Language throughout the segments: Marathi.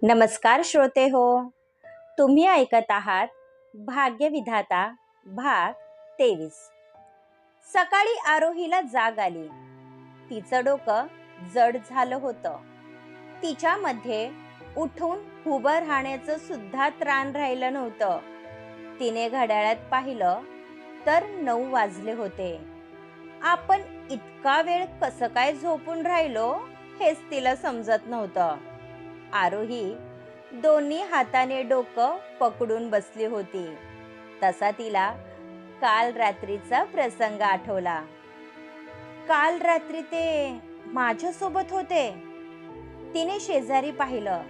नमस्कार श्रोते हो, तुम्ही ऐकत आहात भाग्यविधाता भाग 23. सकाळी आरोहीला जाग आली. तिचं डोकं जड झालं होतं. तिच्यामध्ये उठून उभं राहण्याचं सुद्धा त्राण राहिलं नव्हतं. तिने घड्याळात पाहिलं तर 9 वाजले होते. आपण इतका वेळ कसं काय झोपून राहिलो हेच तिला समजत नव्हतं. आरोही दोन्ही हाताने डोकं पकडून बसली होती. तसा तिला काल रात्रीचा प्रसंग आठवला. काल रात्री ते माझ्यासोबत होते. तिने शेजारी पाहिलं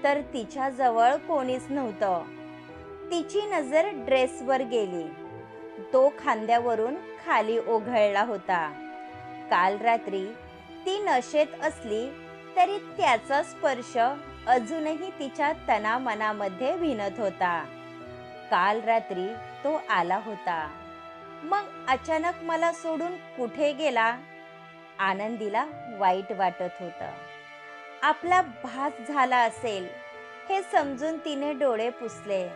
तर तिच्या जवळ कोणीच नव्हतं. तिची नजर ड्रेसवर गेली. तो खांद्यावरून खाली ओघळला होता. काल रात्री ती नशेत असली तरी त्याचा स्पर्श अजूनही तिच्या तनामनामध्ये भिनत होता. काल रात्री तो आला होता. मग अचानक मला सोडून कुठे गेला? आनंदीला वाईट वाटत होतं. आपला भास झाला असेल हे समजून तिने डोळे पुसले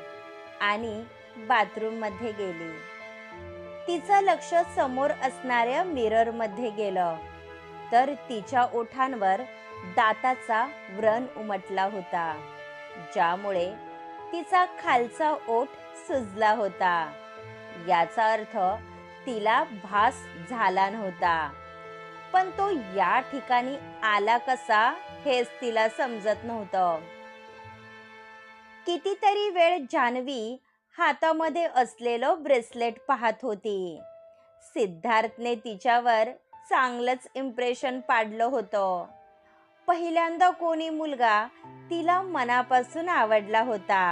आणि बाथरूममध्ये गेली. तिचं लक्ष समोर असणाऱ्या मिररमध्ये गेलं तर तिच्या ओठांवर दाताचा व्रण उमटला होता, ज्यामुळे तिचा खालचा ओठ सुजला होता. याचा अर्थ तिला भास झाला नव्हता, पण तो या ठिकाणी आला कसा हेच तिला समजत नव्हतं. कितीतरी वेळ जान्हवी हातामध्ये असलेलं ब्रेसलेट पाहत होती. सिद्धार्थने तिच्यावर चांगलंच इम्प्रेशन पाडलं होतं. पहिल्यांदा कोणी मुलगा तिला मनापासून आवडला होता.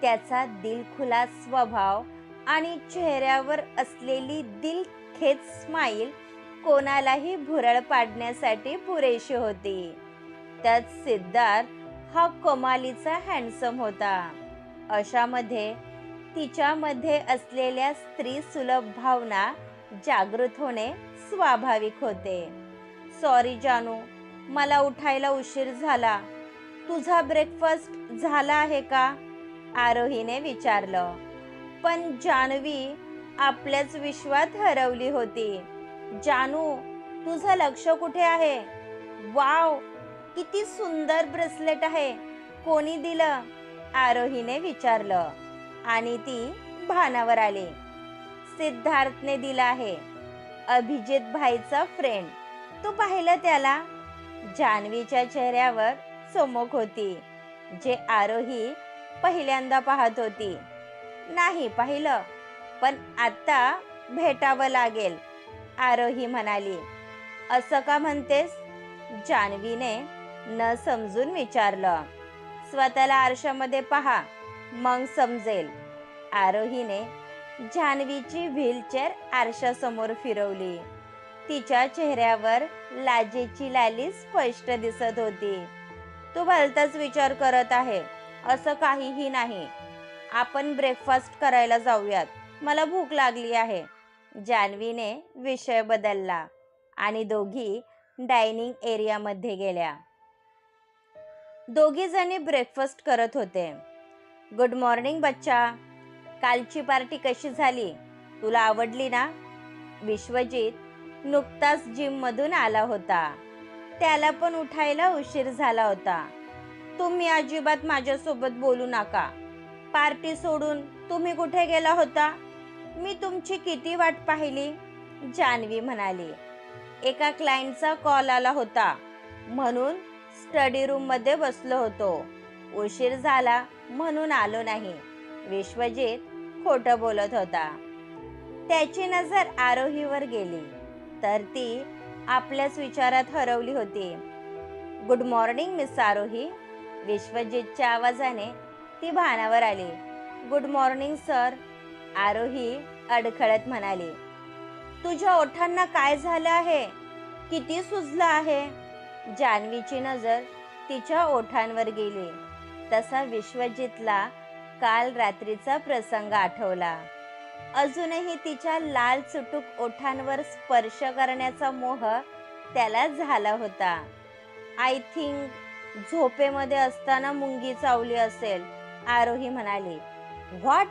त्याचा दिलखुलास स्वभाव आणि चेहऱ्यावर असलेली दिलखेच स्माईल कोणालाही भुरळ पाडण्यासाठी पुरेशी होती. त्यात सिद्धार्थ हा कमालीचा हँडसम होता. अशामध्ये तिच्यामध्ये असलेल्या स्त्री सुलभ भावना जागृत होणे स्वाभाविक होते. सॉरी जानू, मला उठायला उशीर झाला. तुझा ब्रेकफास्ट झाला आहे का? आरोहीने विचारलं. पण जान्हवी आपल्याच विश्वात हरवली होती. जानू, तुझं लक्ष कुठे आहे? वाव, किती सुंदर ब्रेसलेट आहे. कोणी दिलं? आरोहीने विचारलं आणि ती भानावर आली. सिद्धार्थने दिला आहे. अभिजित भाईचा फ्रेंड. तू पाहिलं त्याला? जान्हवीच्या चेहऱ्यावर चमक होती, जे आरोही पहिल्यांदा पाहत होती. नाही पाहिलं, पण आता भेटावं लागेल, आरोही म्हणाली. असं का म्हणतेस? जान्हवीने न समजून विचारलं. स्वतःला आरशामध्ये पहा, मग समजेल. आरोहीने जान्हवीची व्हीलचेअर आरशासमोर फिरवली. तिच्या चेहऱ्यावर लाजेची लाली स्पष्ट दिसत होती. तू भलताच विचार करत आहे. असं काहीही नाही. आपण ब्रेकफास्ट करायला जाऊयात. मला भूक लागली आहे. जान्हवीने विषय बदलला आणि दोघी डायनिंग एरियामध्ये गेल्या. दोघी जणी ब्रेकफास्ट करत होते. गुड मॉर्निंग बच्चा. कालची पार्टी कशी झाली? तुला आवडली ना? विश्वजित नुकताच जिममधून आला होता. त्याला पण उठायला उशीर झाला होता. तुम्ही अजिबात माझ्यासोबत बोलू नका. पार्टी सोडून तुम्ही कुठे गेला होता? मी तुमची किती वाट पाहिली, जान्हवी म्हणाली. एका क्लायंटचा कॉल आला होता म्हणून स्टडी रूममध्ये बसलो होतो. उशीर झाला म्हणून आलो नाही. विश्वजित खोटं बोलत होता. त्याची नजर आरोहीवर गेली तर ती आपल्याच विचारात हरवली होती. गुड मॉर्निंग मिस आरोही. विश्वजितच्या आवाजाने ती भानावर आली. गुड मॉर्निंग सर, आरोही अडखळत म्हणाली. तुझ्या ओठांना काय झालं आहे? किती सुजलं आहे? जान्हवीची नजर तिच्या ओठांवर गेली. तसा विश्वजितला काल रात्रीचा प्रसंग आठवला. अजूनही तिच्या लाल चुटूक ओठांवर स्पर्श करण्याचा मोह त्याला झाला होता. आय थिंक झोपेमध्ये असताना मुंगी चावली असेल, आरोही म्हणाली. व्हॉट?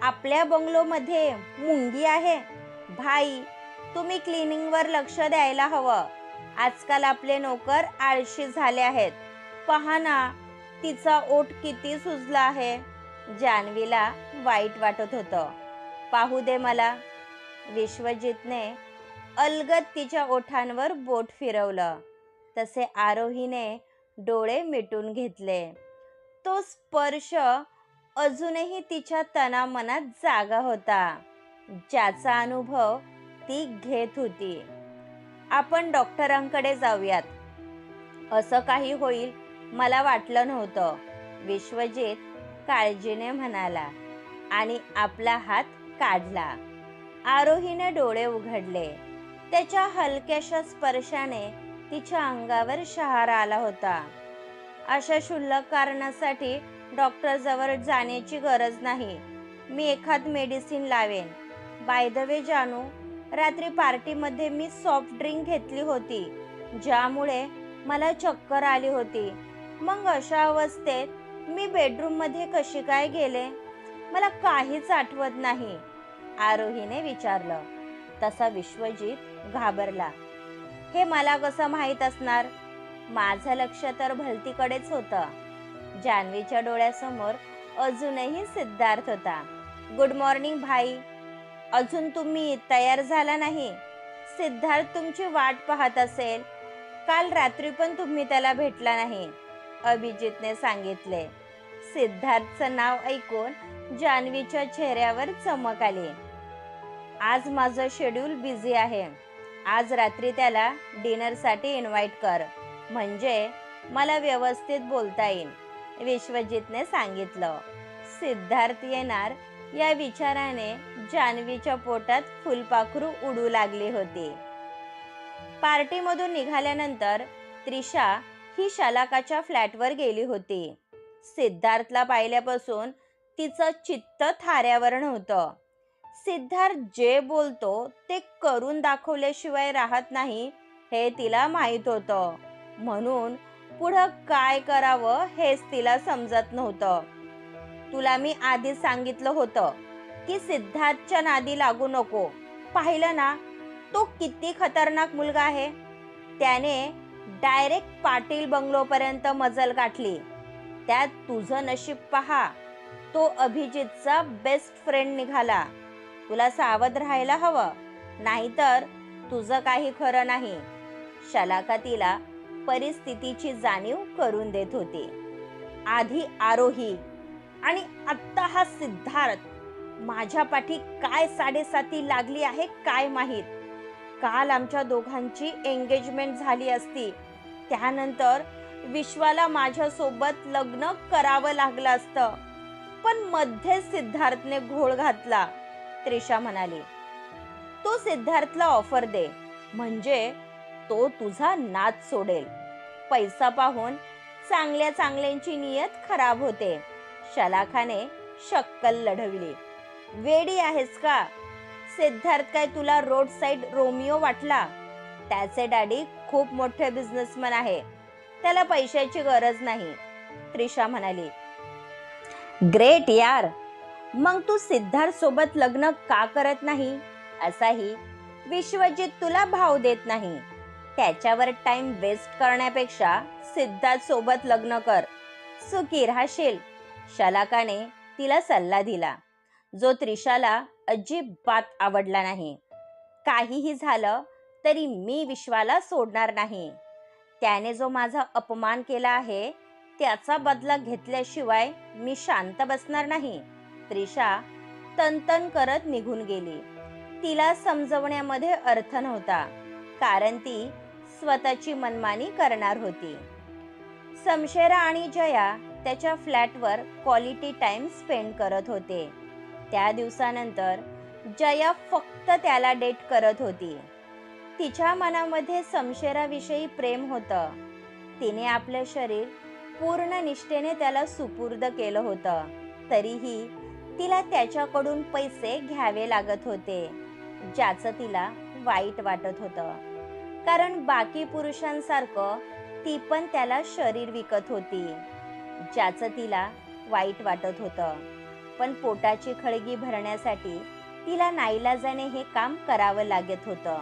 आपल्या बंगलोमध्ये मुंगी आहे? भाई, तुम्ही क्लिनिंगवर लक्ष द्यायला हवं. आजकाल आपले नोकर आळशी झाले आहेत. पहा ना, तिचा ओठ किती सुजला आहे. जान्हवीला वाईट वाटत होतं. पाहू दे मला. विश्वजितने अलगद तिच्या ओठांवर बोट फिरवलं. तसे आरोहीने डोळे मिटून घेतले. तो स्पर्श अजूनही तिच्या तनामनात जागा होता, ज्याचा अनुभव ती घेत होती. आपण डॉक्टरांकडे जाऊयात. असं काही होईल मला वाटलं नव्हतं, विश्वजित काळजीने म्हणाला आणि आपला हात काढला. आरोहीने डोळे उघडले. त्याच्या हलक्याशा स्पर्शाने तिच्या अंगावर शहारा आला होता. अशा क्षुल्लक कारणासाठी डॉक्टर जवळ जाण्याची गरज नाही. मी एखाद मेडिसिन लावेन. बाय द वे जानू, रात्री पार्टीमध्ये मी सॉफ्ट ड्रिंक घेतली होती, ज्यामुळे मला चक्कर आली होती. मग अशा अवस्थेत मी बेडरूममध्ये कशी काय गेले, मला काहीच आठवत नाही, आरोहीने विचारलं. तसा विश्वजित घाबरला. हे मला कसं माहीत असणार? माझं लक्ष तर भलतीकडेच होतं. जान्हवीच्या डोळ्यासमोर अजूनही सिद्धार्थ होता. गुड मॉर्निंग भाई. अजून तुम्ही तयार झाला नाही? सिद्धार्थ तुमची वाट पाहत असेल. काल रात्री पण तुम्ही त्याला भेटला नाही, अभिजितने सांगितले. सिद्धार्थचं नाव ऐकून जान्हवीच्या चेहऱ्यावर चमक आली. आज माझं शेड्यूल बिझी आहे. आज रात्री त्याला डिनरसाठी इन्व्हाइट कर, म्हणजे मला व्यवस्थित बोलता येईल, विश्वजितने सांगितलं. सिद्धार्थ येणार या विचाराने जान्हवीच्या पोटात फुलपाखरू उडू लागली होती. पार्टीमधून निघाल्यानंतर त्रिशा ही शलाकाच्या फ्लॅटवर गेली होती. सिद्धार्थला पाहिल्यापासून तिचं चित्त थाऱ्यावर नव्हतं. सिद्धार्थ जे बोलतो ते करून दाखवल्याशिवाय राहत नाही, हे तिला माहीत होतं. म्हणून पुढं काय करावं हेच तिला समजत नव्हतं. तुला मी आधीच सांगितलं होतं की सिद्धार्थच्या नादी लागू नको. पाहिलं ना, तो किती खतरनाक मुलगा आहे. त्याने डायरेक्ट पाटील बंगलोपर्यंत मजल गाठली. त्यात तुझं नशीब पहा, तो अभिजितचा बेस्ट फ्रेंड निघाला. तुला सावध राहायला हवं, नाहीतर तुझं काही खरं नाही. शलाका तिला परिस्थितीची जाणीव करून देत होती. आधी आरोही आणि आत्ता हा सिद्धार्थ. माझ्या पाठी काय साडेसाती लागली आहे काय माहीत. काल आमच्या दोघांची एंगेजमेंट झाली असती, त्यानंतर विश्वाला माझ्यासोबत लग्न करावं लागलं असतं, पण मध्ये सिद्धार्थने घोळ घातला, त्रिशा म्हणाली. तो सिद्धार्थला ऑफर दे, म्हणजे तो तुझा नाद सोडेल. पैसा पाहून चांगल्या चांगल्यांची नियत खराब होते, शलाखाने शक्कल लढवली. वेडी आहेस का? सिद्धार्थ काय तुला रोड साइड रोमिओ वाटला? त्याचे डॅडी खूप मोठे बिझनेसमॅन आहे, त्याला पैशाची गरज नाही, त्रिशा म्हणाली. ग्रेट यार. मग तू सिद्धार्थ सोबत लग्न का करत नाही? असाही विश्वजित तुला भाव देत नाही. त्याच्यावर टाइम वेस्ट करण्यापेक्षा सिद्धार्थ सोबत लग्न कर, सुखी राहशील, शलाकाने तिला सल्ला दिला, जो त्रिशाला अजिबात आवडला नाही. काहीही झालं तरी मी विश्वाला सोडणार नाही. त्याने जो माझा अपमान केला आहे त्याचा बदला घेतल्याशिवाय मी शांत बसणार नाही, त्रिशा तनतन करत निघून गेली. तिला समजवण्यामध्ये अर्थ नव्हता, कारण ती स्वतःची मनमानी करणार होती. समशेरा आणि जया त्याच्या फ्लॅटवर क्वालिटी टाइम स्पेंड करत होते. त्या दिवसानंतर जया फक्त त्याला डेट करत होती. तिच्या मनामध्ये समशेराविषयी प्रेम होतं. तिने आपलं शरीर पूर्ण निष्ठेने त्याला सुपूर्द केलं होतं. तरीही तिला त्याच्याकडून पैसे घ्यावे लागत होते, ज्याचं तिला वाईट वाटत होतं. कारण बाकी पुरुषांसारखं ती पण त्याला शरीर विकत होती, ज्याचं तिला वाईट वाटत होतं. पण पोटाची खळगी भरण्यासाठी तिला नाईलाजाने हे काम करावं लागत होतं.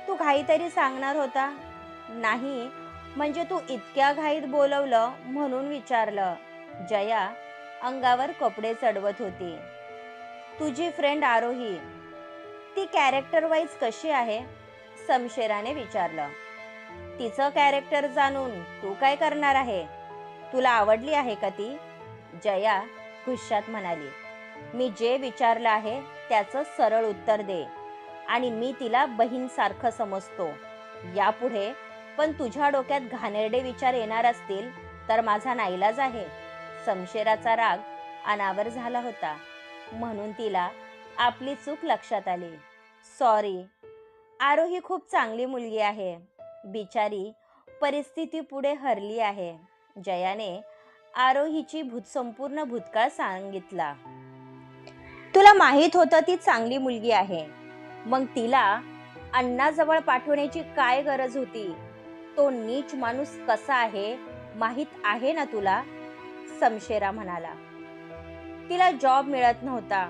तू काहीतरी सांगणार होता? नाही, म्हणजे तू इतक्या घाईत बोलवलं म्हणून विचारलं. जया अंगावर कपडे चढवत होती. तुझी फ्रेंड आरोही, ती कॅरेक्टर वाईज कशी आहे? समशेराने विचारलं. तिचं कॅरेक्टर जाणून तू काय करणार आहे? तुला आवडली आहे का ती? जया गुस्सात म्हणाली. मी जे विचारलं आहे त्याचं सरळ उत्तर दे, आणि मी तिला बहीणसारखं समजतो. यापुढे पण तुझ्या डोक्यात घाणेरडे विचार येणार असतील तर माझा नाईलाज आहे. समशेराचा राग अनावर झाला होता, म्हणून तिला आपली चूक लक्षात आली. सॉरी, आरोही खूप चांगली मुलगी आहे. बिचारी परिस्थिती पुढे हरली आहे. जयाने आरोहीची संपूर्ण भूतकाळ सांगितला. तुला माहित होतं ती चांगली मुलगी आहे, मग तिला अण्णाजवळ पाठवण्याची काय गरज होती? तो नीच माणूस कसा आहे माहित आहे ना तुला? समशेरा म्हणाला. तिला जॉब मिळत नव्हता,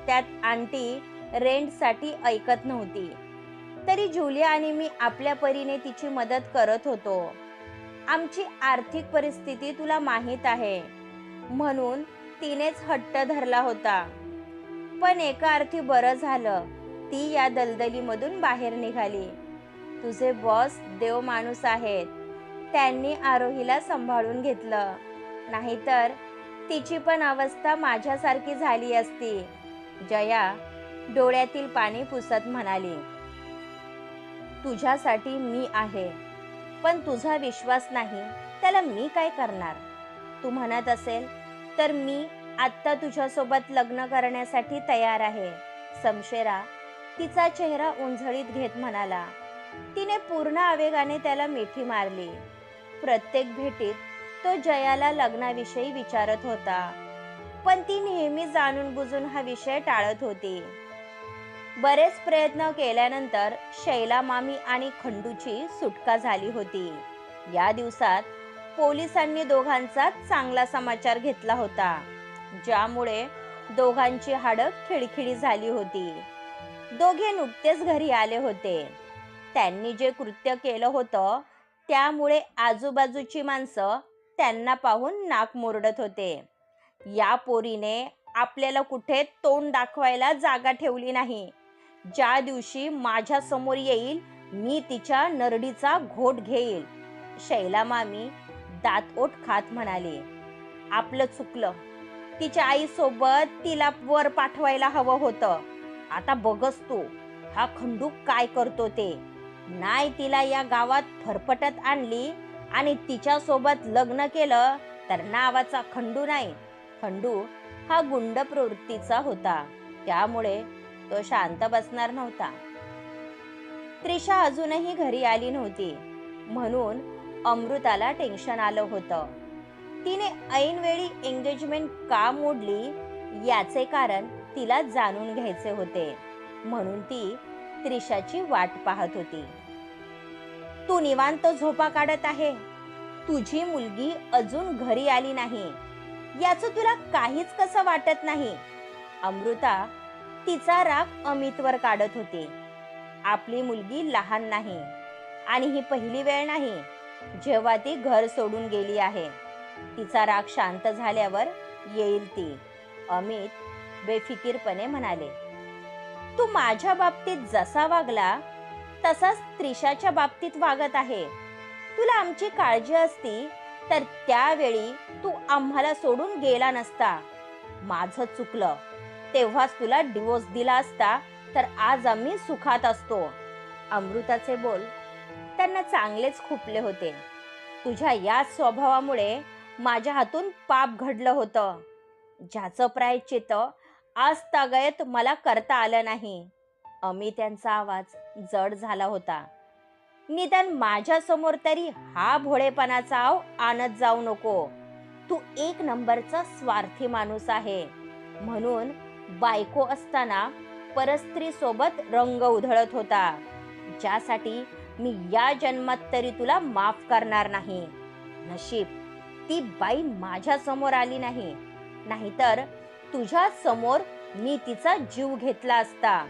त्यात आंटी रेंटसाठी ऐकत नव्हती, तरी जुलिया आणि मी आपल्या परीने तिची मदत करत होतो. आमची आर्थिक परिस्थिती तुला माहित आहे, म्हणून तिनेच हट्ट धरला होता. पण एका अर्थी बरं झालं ती या दलदलीमधून बाहेर निघाली. तुझे बॉस देव माणूस आहेत, त्यांनी आरोहीला सांभाळून घेतलं, नाहीतर तिची पण अवस्था माझ्यासारखी झाली असती. जया डोळ्यातील पाणी पुसत म्हणाली. तुझ्यासाठी मी आहे, पण तुझा विश्वास नाही त्याला मी काय करणार? तू म्हणत असेल तर मी आत्ता तुझ्यासोबत लग्न करण्यासाठी तयार आहे. समशेरा तिचा चेहरा उंजळीत घेत म्हणाला. तिने पूर्ण आवेगाने त्याला मिठी मारली. प्रत्येक भेटीत तो जयाला लग्नाविषयी विचारत होता, पण ती नेहमी जाणून बुजून हा विषय टाळत होती. बरेच प्रयत्न केल्यानंतर शैला मामी आणि खंडूची सुटका झाली होती. या दिवसात पोलिसांनी दोघांचा चांगला समाचार घेतला होता, ज्यामुळे दोघांची हाडं खिळखिळी झाली होती. दोघे नुकतेच घरी आले होते. त्यांनी जे कृत्य केलं होतं त्यामुळे आजूबाजूची माणसं त्यांना पाहून नाक मुरडत होते. या पोरीने आपल्याला कुठे तोंड दाखवायला जागा ठेवली नाही. ज्या दिवशी माझ्या समोर येईल मी तिच्या नरडीचा घोट घेईल. शैला मामी दातओठ खात म्हणाली. आपलं चुकलं. तिच्या आईसोबत तिला वर पाठवायला हवं होतं. आता बघस तू हा खंडू काय करतो ते. नाही तिला या गावात फरफटत आणली आणि तिच्या सोबत लग्न केलं तर नावाचा खंडू नाही. खंडू हा गुंड प्रवृत्तीचा होता, त्यामुळे तो शांत बसणार नव्हता. त्रिशा अजूनही घरी आली नव्हती, म्हणून अमृताला टेन्शन आलं होतं. तिने ऐनवेळी एंगेजमेंट का मोडली याचे कारण तिला जाणून घ्यायचे होते, म्हणून ती त्रिशाची वाट पाहत होती. तू निवांत झोपा काढत आहे. तुझी मुलगी अजून घरी आली नाही याचं तुला काहीच कसं वाटत नाही? अमृता तिचा राग अमितवर काढत होती. आपली मुलगी लहान नाही आणि ही पहिली वेळ नाही जेव्हा ती घर सोडून गेली आहे. तिचा राग शांत झाल्यावर येईल ती. अमित बेफिकीरपणे म्हणाले. तू माझ्या बाबतीत जसा वागला तसाच त्रिशाच्या बाबतीत वागत आहे. तुला आमची काळजी असती तर त्यावेळी तू आम्हाला सोडून गेला नसता. माझं चुकलं, तेव्हाच तुला डिवोर्स दिला असता तर आज आम्ही सुखात असतो. अमृताचे बोल त्यांना चांगलेच खुपले होते. तुझ्या या स्वभावामुळे माझ्या हातून पाप घडलं होतं, ज्याचं प्रायश्चित्त आज तागायत मला करता आलं नाही. अमित यांचा आवाज जड झाला होता. निदान माझ्या समोर तरी हा भोळेपणाचा आव आणत जाऊ नको. तू एक नंबरचा स्वार्थी माणूस आहे, म्हणून बायको असताना परस्त्री सोबत रंग उधळत होता, ज्यासाठी मी या जन्मात तरी तुला माफ करणार नाही. नशीब ती बाई माझ्या समोर आली नाही, नाहीतर तुझ्या समोर मी तिचा जीव घेतला असता.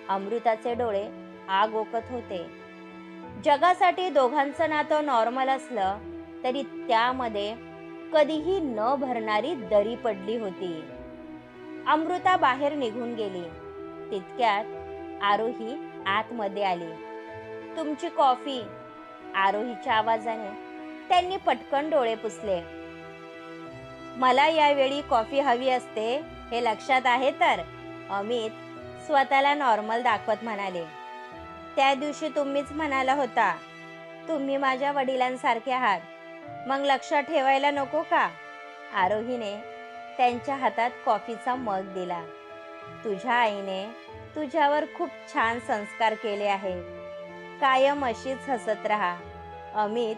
अमृताचे डोळे आग ओकत होते. जगासाठी दोघांचं नातं नॉर्मल असलं तरी त्यामध्ये कधीही न भरणारी दरी पडली होती. अमृता बाहेर निघून गेली. तितक्यात आरोही आतमध्ये आली. तुमची कॉफी. आरोहीच्या आवाजाने त्यांनी पटकन डोळे पुसले. मला यावेळी कॉफी हवी असते हे लक्षात आहे तर, अमित स्वतःला नॉर्मल दाखवत म्हणाले. त्या दिवशी तुम्हीच म्हणाला होता तुम्ही माझ्या वडिलांसारखे आहात, मग लक्षात ठेवायला नको का? आरोहीने त्यांच्या हातात कॉफीचा मग दिला. तुझ्या आईने तुझ्यावर खूप छान संस्कार केले आहेत. कायम अशीच हसत राहा. अमित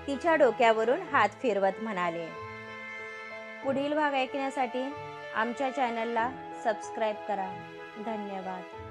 तिच्या डोक्यावरून हात फिरवत म्हणाले. पुढील भाग ऐकण्यासाठी आमच्या चॅनलला सबस्क्राईब करा. धन्यवाद.